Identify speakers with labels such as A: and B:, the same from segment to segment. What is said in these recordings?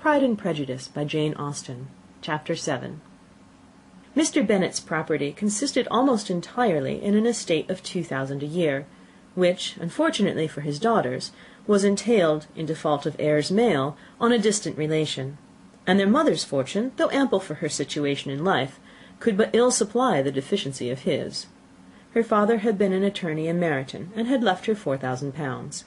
A: Pride and Prejudice by Jane Austen. Chapter 7. Mr. Bennet's property consisted almost entirely in an estate of 2,000 a year, which, unfortunately for his daughters, was entailed, in default of heirs male, on a distant relation; and their mother's fortune, though ample for her situation in life, could but ill supply the deficiency of his. Her father had been an attorney in Meryton, and had left her £4,000.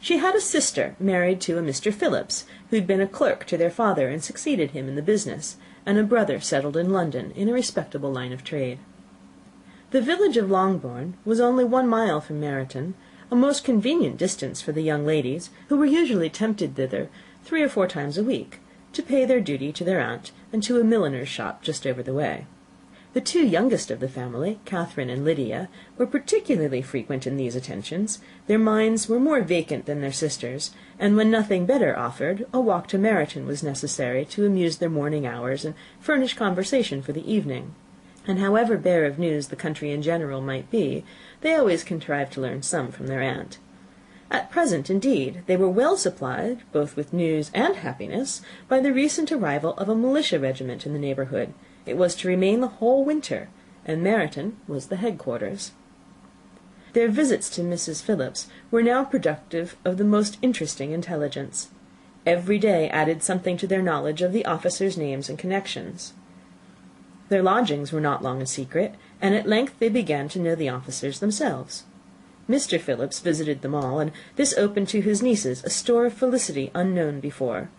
A: She had a sister married to a Mr. Phillips, who had been a clerk to their father and succeeded him in the business, and a brother settled in London in a respectable line of trade. The village of Longbourn was only 1 mile from Meryton, a most convenient distance for the young ladies, who were usually tempted thither 3 or 4 times a week, to pay their duty to their aunt and to a milliner's shop just over the way. The 2 youngest of the family, Catherine and Lydia, were particularly frequent in these attentions. Their minds were more vacant than their sisters', and when nothing better offered, a walk to Meryton was necessary to amuse their morning hours and furnish conversation for the evening; and however bare of news the country in general might be, they always contrived to learn some from their aunt. At present, indeed, they were well supplied, both with news and happiness, by the recent arrival of a militia regiment in the neighbourhood. It was to remain the whole winter, and Meryton was the headquarters. Their visits to Mrs. Phillips were now productive of the most interesting intelligence. Every day added something to their knowledge of the officers' names and connections. Their lodgings were not long a secret, and at length they began to know the officers themselves. Mr. Phillips visited them all, and this opened to his nieces a store of felicity unknown before.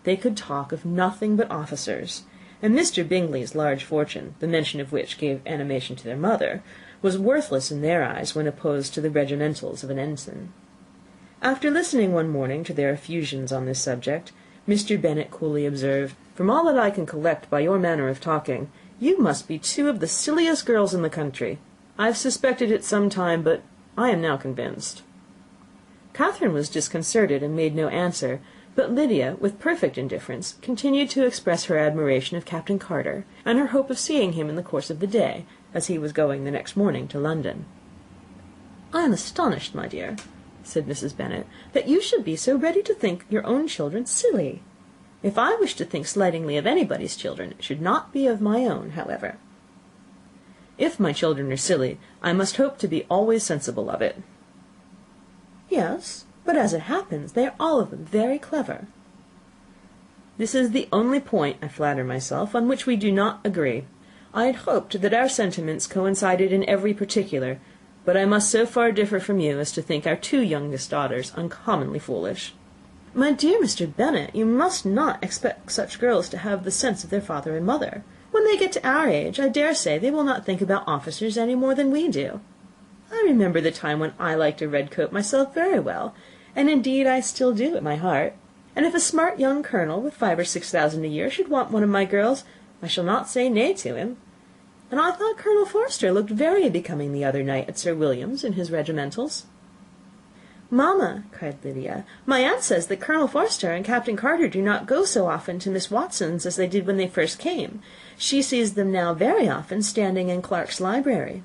A: They could talk of nothing but officers, and Mr. Bingley's large fortune, the mention of which gave animation to their mother, was worthless in their eyes when opposed to the regimentals of an ensign. After listening one morning to their effusions on this subject, Mr. Bennet coolly observed, "From all that I can collect by your manner of talking, you must be 2 of the silliest girls in the country. I have suspected it some time, but I am now convinced." Catherine was disconcerted and made no answer, but Lydia, with perfect indifference, continued to express her admiration of Captain Carter, and her hope of seeing him in the course of the day, as he was going the next morning to London. "I am astonished, my dear," said Mrs. Bennet, "that you should be so ready to think your own children silly. If I wish to think slightingly of anybody's children, it should not be of my own, however. If my children are silly, I must hope to be always sensible of it." "Yes, but as it happens, they are all of them very clever." "This is the only point, I flatter myself, on which we do not agree. I had hoped that our sentiments coincided in every particular, but I must so far differ from you as to think our 2 youngest daughters uncommonly foolish." "My dear Mr. Bennet, you must not expect such girls to have the sense of their father and mother. When they get to our age, I dare say they will not think about officers any more than we do. I remember the time when I liked a red coat myself very well, and indeed I still do at my heart; and if a smart young colonel with 5,000 or 6,000 a year should want one of my girls, I shall not say nay to him. And I thought Colonel Forster looked very becoming the other night at Sir William's in his regimentals." "Mamma," cried Lydia, "my aunt says that Colonel Forster and Captain Carter do not go so often to Miss Watson's as they did when they first came. She sees them now very often standing in Clark's library."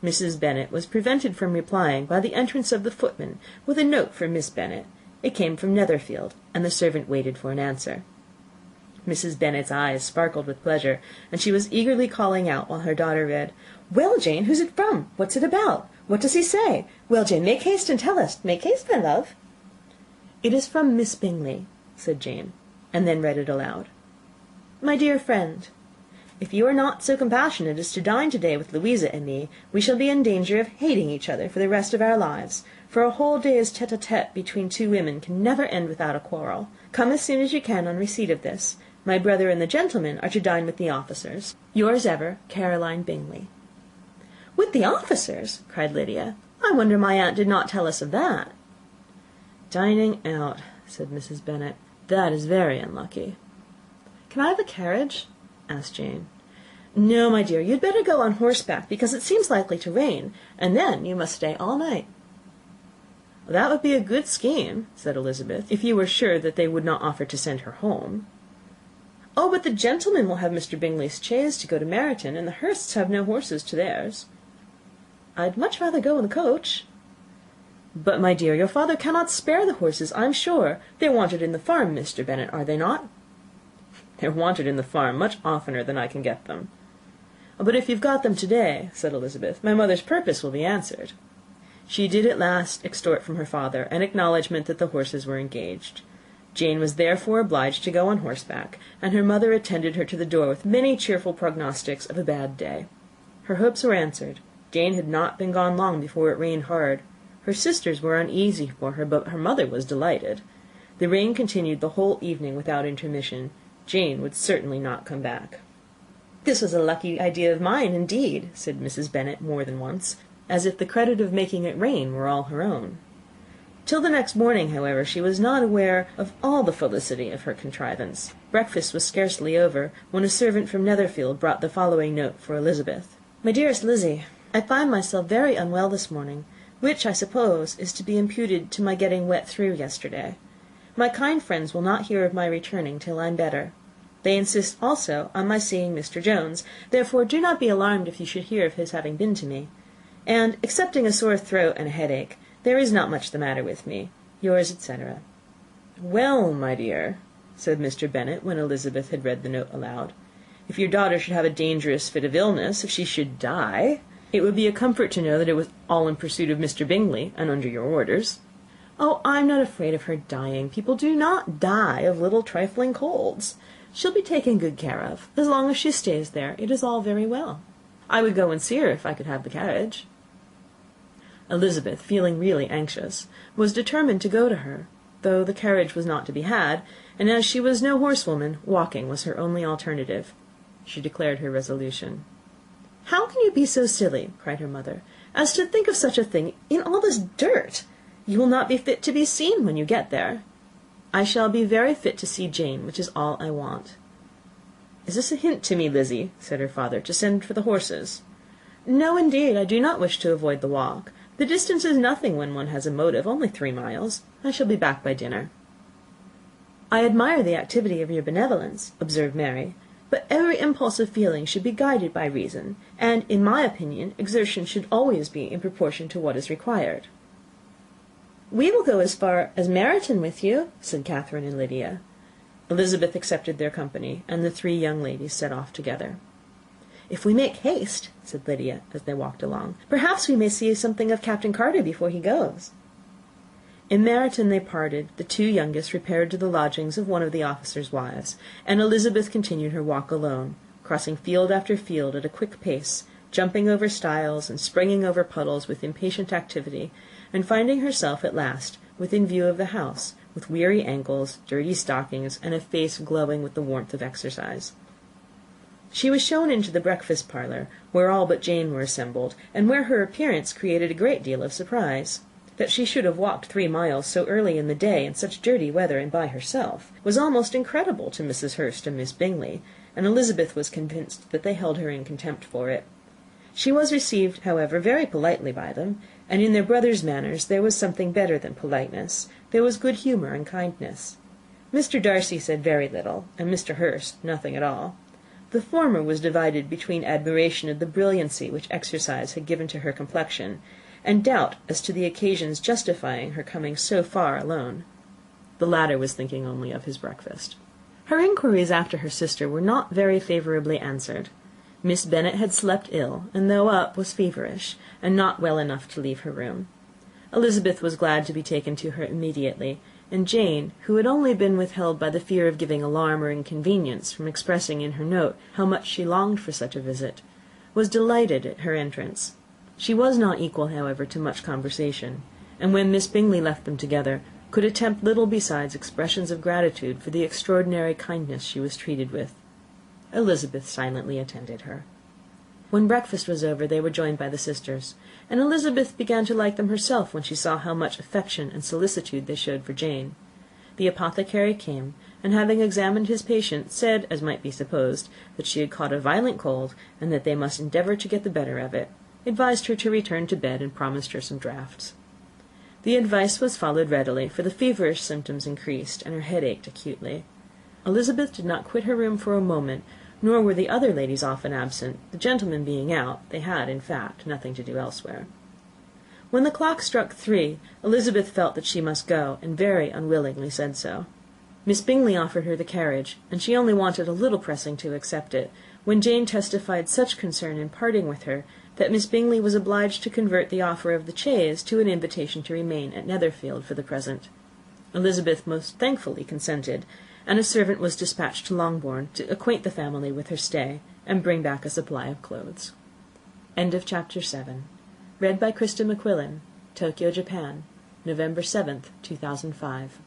A: Mrs. Bennet was prevented from replying by the entrance of the footman with a note for Miss Bennet. It came from Netherfield, and the servant waited for an answer. Mrs. Bennet's eyes sparkled with pleasure, and she was eagerly calling out while her daughter read, "Well, Jane, who's it from? What's it about? What does he say? Well, Jane, make haste and tell us. Make haste, my love." "It is from Miss Bingley," said Jane, and then read it aloud. "My dear friend, if you are not so compassionate as to dine to-day with Louisa and me, we shall be in danger of hating each other for the rest of our lives, for a whole day's tete-a-tete between 2 women can never end without a quarrel. Come as soon as you can on receipt of this. My brother and the gentlemen are to dine with the officers. Yours ever, Caroline Bingley." "With the officers!" cried Lydia. "I wonder my aunt did not tell us of that." "Dining out," said Mrs. Bennet. "That is very unlucky." "Can I have a carriage?" asked Jane. "No, my dear, you'd better go on horseback, because it seems likely to rain, and then you must stay all night." "That would be a good scheme," said Elizabeth, "if you were sure that they would not offer to send her home." "Oh, but the gentlemen will have Mr. Bingley's chaise to go to Meryton, and the Hursts have no horses to theirs." "I'd much rather go in the coach." "But, my dear, your father cannot spare the horses, I'm sure. They're wanted in the farm, Mr. Bennet, are they not?" "They're wanted in the farm much oftener than I can get them." "But if you've got them to-day," said Elizabeth, "my mother's purpose will be answered." She did at last extort from her father an acknowledgment that the horses were engaged. Jane was therefore obliged to go on horseback, and her mother attended her to the door with many cheerful prognostics of a bad day. Her hopes were answered. Jane had not been gone long before it rained hard. Her sisters were uneasy for her, but her mother was delighted. The rain continued the whole evening without intermission. Jane would certainly not come back. "This was a lucky idea of mine, indeed," said Mrs. Bennet more than once, as if the credit of making it rain were all her own. Till the next morning, however, she was not aware of all the felicity of her contrivance. Breakfast was scarcely over, when a servant from Netherfield brought the following note for Elizabeth. "My dearest Lizzie, I find myself very unwell this morning, which, I suppose, is to be imputed to my getting wet through yesterday. My kind friends will not hear of my returning till I'm better. They insist also on my seeing Mr. Jones, therefore do not be alarmed if you should hear of his having been to me. And, excepting a sore throat and a headache, there is not much the matter with me. Yours, etc." "Well, my dear," said Mr. Bennet, when Elizabeth had read the note aloud, "if your daughter should have a dangerous fit of illness, if she should die, it would be a comfort to know that it was all in pursuit of Mr. Bingley, and under your orders." "Oh, I'm not afraid of her dying. People do not die of little trifling colds. She'll be taken good care of. As long as she stays there, it is all very well. I would go and see her if I could have the carriage." Elizabeth, feeling really anxious, was determined to go to her, though the carriage was not to be had, and as she was no horsewoman, walking was her only alternative. She declared her resolution. "How can you be so silly," cried her mother, "as to think of such a thing in all this dirt? You will not be fit to be seen when you get there." "I shall be very fit to see Jane, which is all I want." "Is this a hint to me, Lizzie," said her father, "to send for the horses?" "No, indeed, I do not wish to avoid the walk. The distance is nothing when one has a motive, only 3 miles. I shall be back by dinner." "I admire the activity of your benevolence," observed Mary, "but every impulse of feeling should be guided by reason, and, in my opinion, exertion should always be in proportion to what is required." "We will go as far as Meryton with you," said Catherine and Lydia. Elizabeth accepted their company, and the 3 young ladies set off together. "If we make haste," said Lydia, as they walked along, "perhaps we may see something of Captain Carter before he goes." In Meryton they parted. The 2 youngest repaired to the lodgings of one of the officers' wives, and Elizabeth continued her walk alone, crossing field after field at a quick pace, jumping over stiles and springing over puddles with impatient activity, and finding herself at last within view of the house, with weary ankles, dirty stockings, and a face glowing with the warmth of exercise. She was shown into the breakfast parlour, where all but Jane were assembled, and where her appearance created a great deal of surprise. That she should have walked 3 miles so early in the day, in such dirty weather, and by herself, was almost incredible to Mrs. Hurst and Miss Bingley, and Elizabeth was convinced that they held her in contempt for it. She was received, however, very politely by them, and in their brother's manners there was something better than politeness. There was good humour and kindness. Mr. Darcy said very little, and Mr. Hurst nothing at all. The former was divided between admiration of the brilliancy which exercise had given to her complexion, and doubt as to the occasions justifying her coming so far alone. The latter was thinking only of his breakfast. Her inquiries after her sister were not very favourably answered. Miss Bennet had slept ill, and though up, was feverish, and not well enough to leave her room. Elizabeth was glad to be taken to her immediately, and Jane, who had only been withheld by the fear of giving alarm or inconvenience from expressing in her note how much she longed for such a visit, was delighted at her entrance. She was not equal, however, to much conversation, and when Miss Bingley left them together, could attempt little besides expressions of gratitude for the extraordinary kindness she was treated with. Elizabeth silently attended her. When breakfast was over, they were joined by the sisters, and Elizabeth began to like them herself when she saw how much affection and solicitude they showed for Jane. The apothecary came, and having examined his patient, said, as might be supposed, that she had caught a violent cold, and that they must endeavour to get the better of it, advised her to return to bed, and promised her some draughts. The advice was followed readily, for the feverish symptoms increased, and her head ached acutely. Elizabeth did not quit her room for a moment, nor were the other ladies often absent. The gentlemen being out, they had, in fact, nothing to do elsewhere. When the clock struck 3, Elizabeth felt that she must go, and very unwillingly said so. Miss Bingley offered her the carriage, and she only wanted a little pressing to accept it, when Jane testified such concern in parting with her, that Miss Bingley was obliged to convert the offer of the chaise to an invitation to remain at Netherfield for the present. Elizabeth most thankfully consented, and a servant was dispatched to Longbourn to acquaint the family with her stay, and bring back a supply of clothes. End of Chapter 7. Read by Krista McQuillan. Tokyo, Japan, November 7th, 2005.